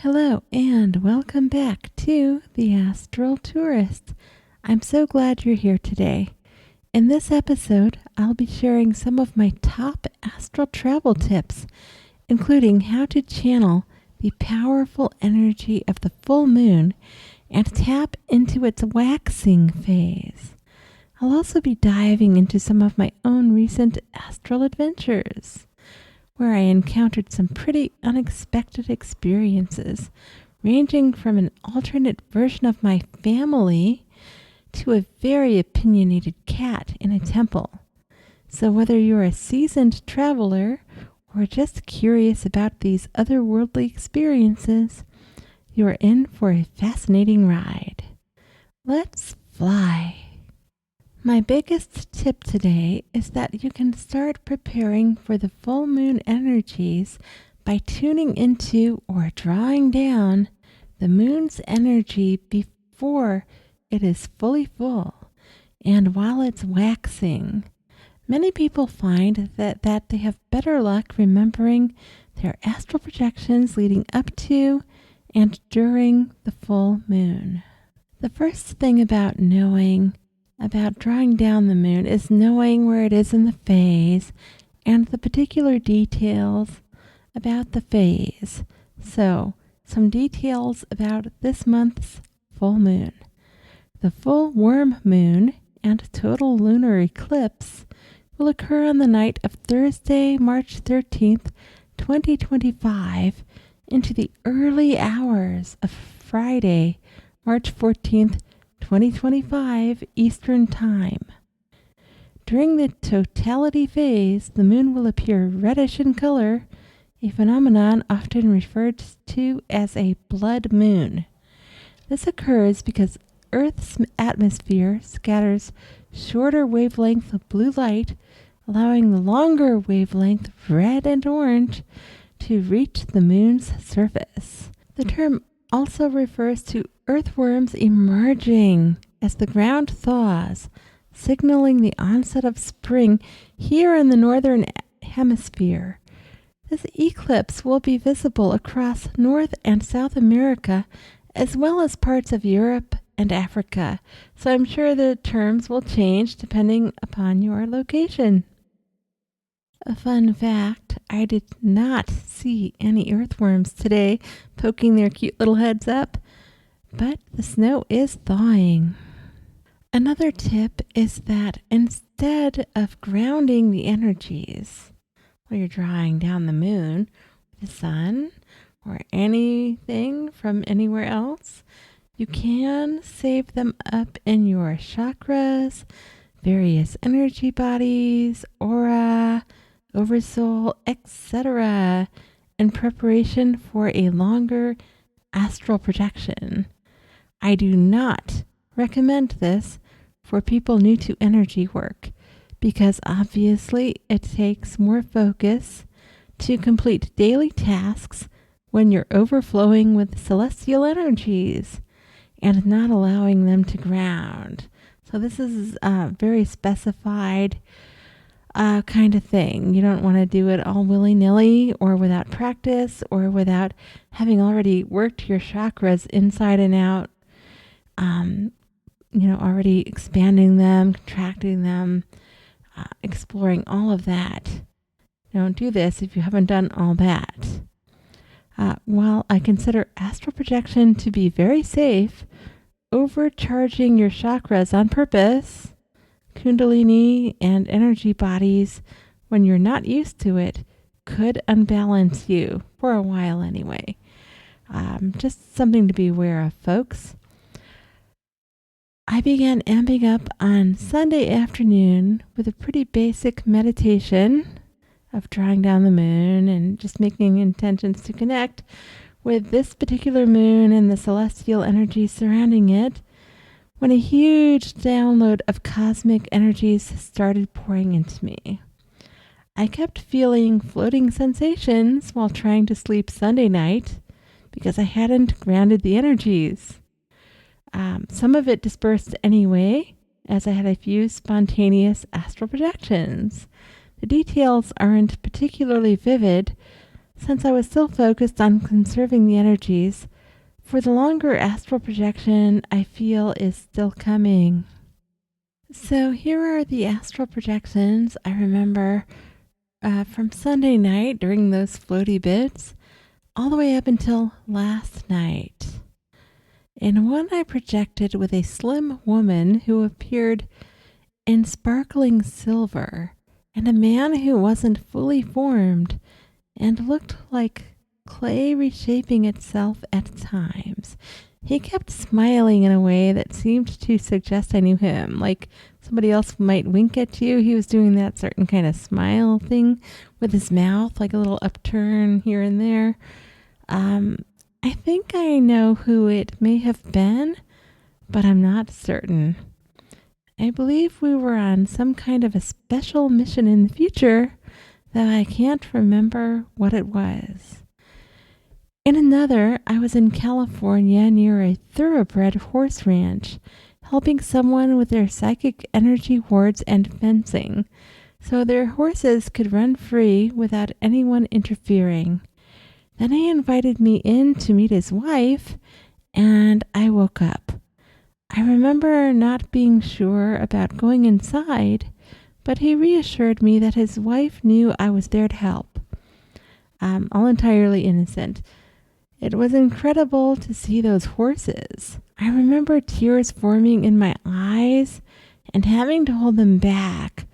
Hello and welcome back to the Astral Tourist. I'm so glad you're here today. In this episode, I'll be sharing some of my top astral travel tips, including how to channel the powerful energy of the full moon and tap into its waxing phase. I'll also be diving into some of my own recent astral adventures, where I encountered some pretty unexpected experiences, ranging from an alternate version of my family to a very opinionated cat in a temple. So whether you're a seasoned traveler or just curious about these otherworldly experiences, you're in for a fascinating ride. Let's fly. My biggest tip today is that you can start preparing for the full moon energies by tuning into or drawing down the moon's energy before it is fully full and while it's waxing. Many people find that they have better luck remembering their astral projections leading up to and during the full moon. The first thing about drawing down the moon is knowing where it is in the phase and the particular details about the phase. So, some details about this month's full moon. The full worm moon and total lunar eclipse will occur on the night of Thursday, March 13th, 2025, into the early hours of Friday, March 14th, 2025 Eastern Time. During the totality phase, the moon will appear reddish in color, a phenomenon often referred to as a blood moon. This occurs because Earth's atmosphere scatters shorter wavelength of blue light, allowing the longer wavelength of red and orange to reach the moon's surface. The term also refers to earthworms emerging as the ground thaws, signaling the onset of spring here in the northern hemisphere. This eclipse will be visible across North and South America, as well as parts of Europe and Africa, so I'm sure the terms will change depending upon your location. A fun fact, I did not see any earthworms today poking their cute little heads up, but the snow is thawing. Another tip is that instead of grounding the energies while you're drawing down the moon, the sun, or anything from anywhere else, you can save them up in your chakras, various energy bodies, aura, oversoul, etc., in preparation for a longer astral projection. I do not recommend this for people new to energy work because obviously it takes more focus to complete daily tasks when you're overflowing with celestial energies and not allowing them to ground. So this is very specified kind of thing. You don't want to do it all willy-nilly or without practice or without having already worked your chakras inside and out, already expanding them, contracting them, exploring all of that. Don't do this if you haven't done all that. While I consider astral projection to be very safe, overcharging your chakras on purpose, Kundalini and energy bodies, when you're not used to it, could unbalance you for a while anyway. Just something to be aware of, folks. I began amping up on Sunday afternoon with a pretty basic meditation of drawing down the moon and just making intentions to connect with this particular moon and the celestial energy surrounding it, when a huge download of cosmic energies started pouring into me. I kept feeling floating sensations while trying to sleep Sunday night because I hadn't grounded the energies. Some of it dispersed anyway, as I had a few spontaneous astral projections. The details aren't particularly vivid, since I was still focused on conserving the energies for the longer astral projection I feel is still coming. So here are the astral projections I remember from Sunday night during those floaty bits all the way up until last night. In one I projected with a slim woman who appeared in sparkling silver, and a man who wasn't fully formed and looked like clay reshaping itself at times. He kept smiling in a way that seemed to suggest I knew him, like somebody else might wink at you. He was doing that certain kind of smile thing with his mouth, like a little upturn here and there. I think I know who it may have been, but I'm not certain. I believe we were on some kind of a special mission in the future, though I can't remember what it was. In another, I was in California near a thoroughbred horse ranch, helping someone with their psychic energy wards and fencing, so their horses could run free without anyone interfering. Then he invited me in to meet his wife, and I woke up. I remember not being sure about going inside, but he reassured me that his wife knew I was there to help. All entirely innocent. It was incredible to see those horses. I remember tears forming in my eyes and having to hold them back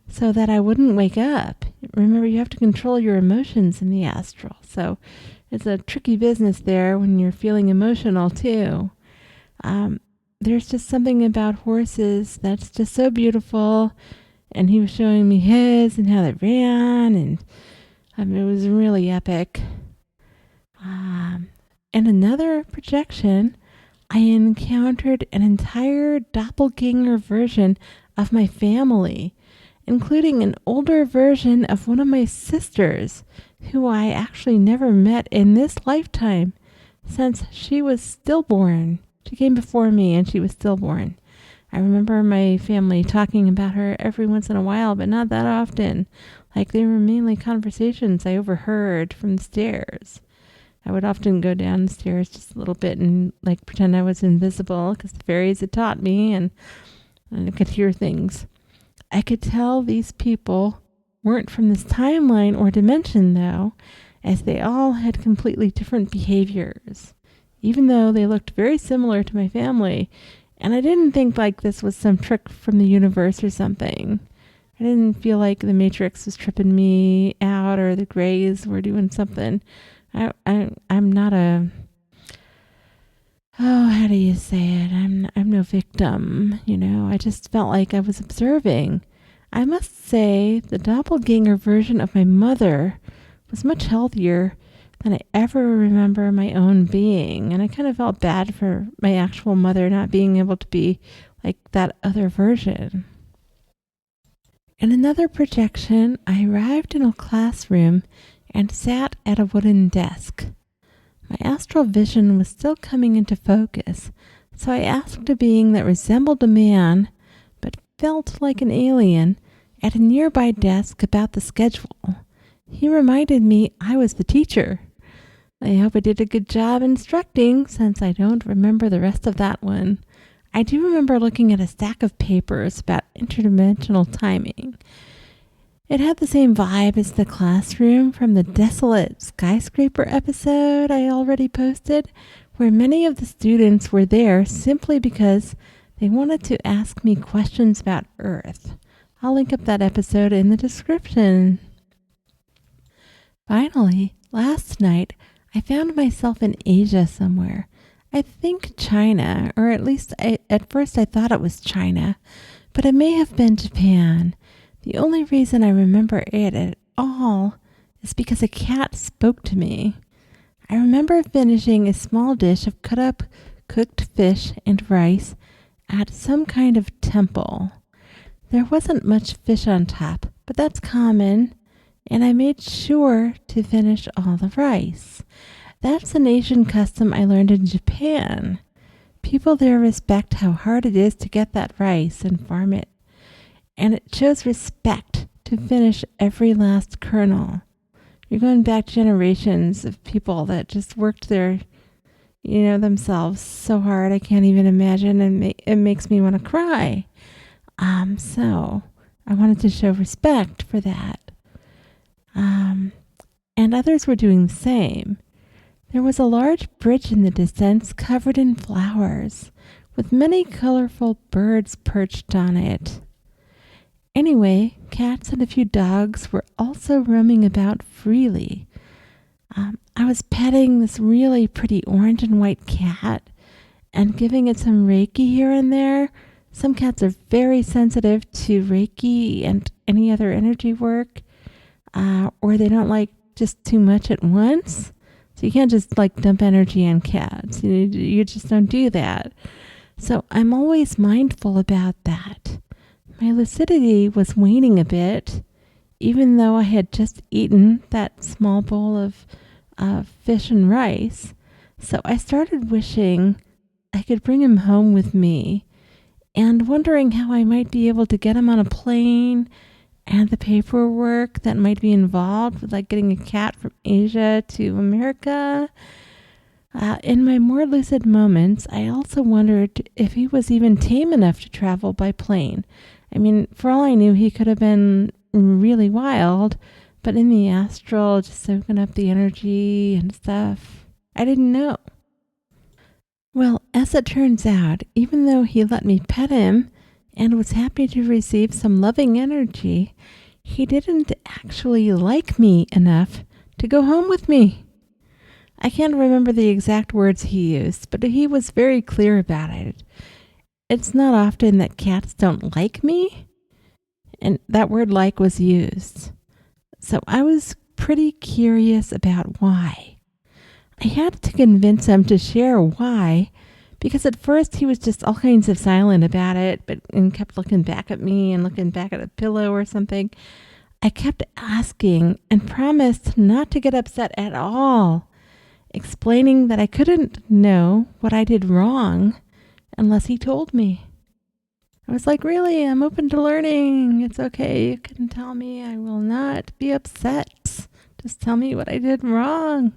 so that I wouldn't wake up. Remember, you have to control your emotions in the astral, so it's a tricky business there when you're feeling emotional too. There's just something about horses that's just so beautiful, and he was showing me his and how they ran, and it was really epic. In another projection, I encountered an entire doppelganger version of my family, including an older version of one of my sisters, who I actually never met in this lifetime, since she was stillborn. She came before me and she was stillborn. I remember my family talking about her every once in a while, but not that often. Like, they were mainly conversations I overheard from the stairs. I would often go down the stairs just a little bit and like pretend I was invisible because the fairies had taught me, and I could hear things. I could tell these people weren't from this timeline or dimension, though, as they all had completely different behaviors, even though they looked very similar to my family. And I didn't think like this was some trick from the universe or something. I didn't feel like the Matrix was tripping me out or the Greys were doing something. I'm not a, how do you say it? I'm no victim, I just felt like I was observing. I must say the doppelganger version of my mother was much healthier than I ever remember my own being, and I kind of felt bad for my actual mother not being able to be like that other version. In another projection, I arrived in a classroom and sat at a wooden desk. My astral vision was still coming into focus, so I asked a being that resembled a man, but felt like an alien, at a nearby desk about the schedule. He reminded me I was the teacher. I hope I did a good job instructing, since I don't remember the rest of that one. I do remember looking at a stack of papers about interdimensional timing. It had the same vibe as the classroom from the Desolate Skyscraper episode I already posted, where many of the students were there simply because they wanted to ask me questions about Earth. I'll link up that episode in the description. Finally, last night, I found myself in Asia somewhere. I think China, or at least at first I thought it was China, but it may have been Japan. The only reason I remember it at all is because a cat spoke to me. I remember finishing a small dish of cut up cooked fish and rice at some kind of temple. There wasn't much fish on top, but that's common, and I made sure to finish all the rice. That's an Asian custom I learned in Japan. People there respect how hard it is to get that rice and farm it, and it shows respect to finish every last kernel. you're going back generations of people that just worked themselves so hard. I can't even imagine, and it makes me want to cry. So I wanted to show respect for that. And others were doing the same. There was a large bridge in the distance covered in flowers, with many colorful birds perched on it. Anyway, cats and a few dogs were also roaming about freely. I was petting this really pretty orange and white cat and giving it some Reiki here and there. Some cats are very sensitive to Reiki and any other energy work, or they don't like just too much at once. So you can't just dump energy on cats. You just don't do that. So I'm always mindful about that. My lucidity was waning a bit, even though I had just eaten that small bowl of fish and rice. So I started wishing I could bring him home with me and wondering how I might be able to get him on a plane and the paperwork that might be involved with getting a cat from Asia to America. In my more lucid moments, I also wondered if he was even tame enough to travel by plane. I mean, for all I knew, he could have been really wild, but in the astral, just soaking up the energy and stuff, I didn't know. Well, as it turns out, even though he let me pet him and was happy to receive some loving energy, he didn't actually like me enough to go home with me. I can't remember the exact words he used, but he was very clear about it. It's not often that cats don't like me, and that word like was used. So I was pretty curious about why. I had to convince him to share why, because at first he was just all kinds of silent about it, and kept looking back at me and looking back at a pillow or something. I kept asking and promised not to get upset at all, explaining that I couldn't know what I did wrong unless he told me. I was like, really, I'm open to learning. It's okay. You can tell me. I will not be upset. Just tell me what I did wrong.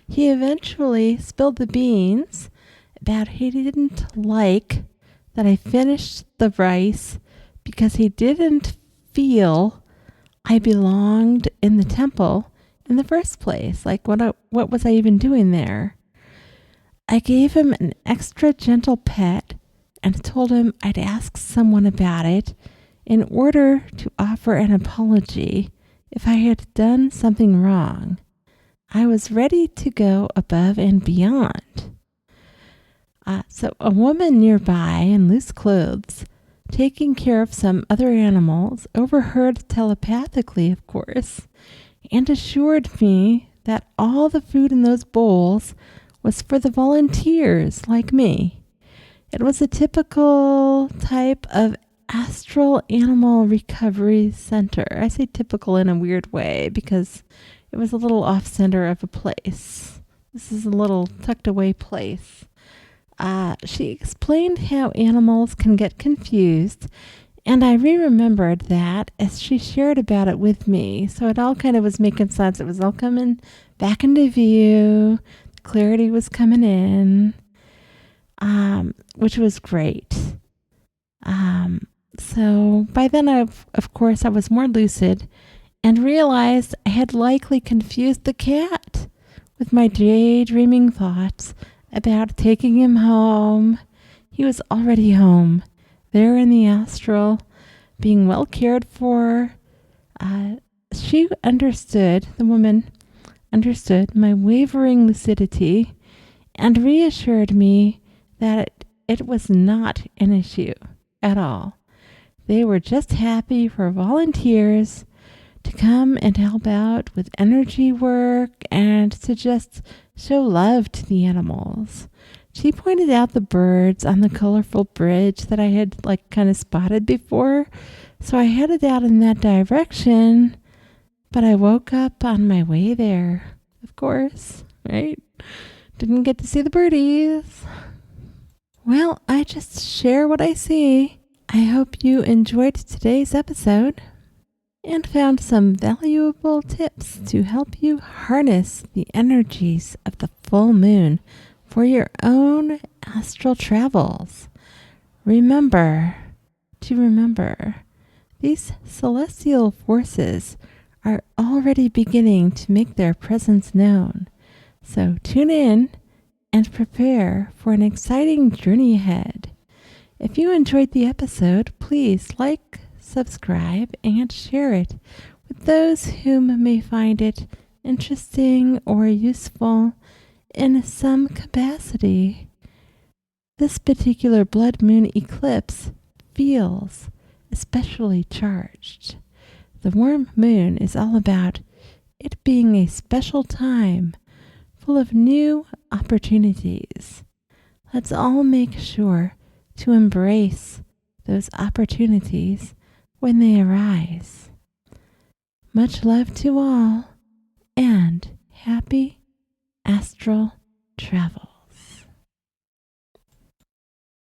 He eventually spilled the beans about he didn't like that I finished the rice because he didn't feel I belonged in the temple in the first place. What was I even doing there? I gave him an extra gentle pet and told him I'd ask someone about it in order to offer an apology if I had done something wrong. I was ready to go above and beyond. So a woman nearby in loose clothes, taking care of some other animals, overheard telepathically, of course, and assured me that all the food in those bowls was for the volunteers like me. It was a typical type of astral animal recovery center. I say typical in a weird way because it was a little off-center of a place. This is a little tucked-away place. She explained how animals can get confused, and I remembered that as she shared about it with me. So it all kind of was making sense. It was all coming back into view. Clarity was coming in, which was great. So by then, of course, I was more lucid and realized I had likely confused the cat with my daydreaming thoughts about taking him home. He was already home, there in the astral, being well cared for. The woman understood my wavering lucidity and reassured me that it was not an issue at all. They were just happy for volunteers to come and help out with energy work and to just show love to the animals. She pointed out the birds on the colorful bridge that I had kind of spotted before, so I headed out in that direction, but I woke up on my way there, of course, right? Didn't get to see the birdies. Well, I just share what I see. I hope you enjoyed today's episode. and found some valuable tips to help you harness the energies of the full moon for your own astral travels. Remember, these celestial forces are already beginning to make their presence known. So tune in and prepare for an exciting journey ahead. If you enjoyed the episode, please like, subscribe, and share it with those whom may find it interesting or useful in some capacity. This particular blood moon eclipse feels especially charged. The warm moon is all about it being a special time full of new opportunities. Let's all make sure to embrace those opportunities when they arise. Much love to all, and happy astral travel.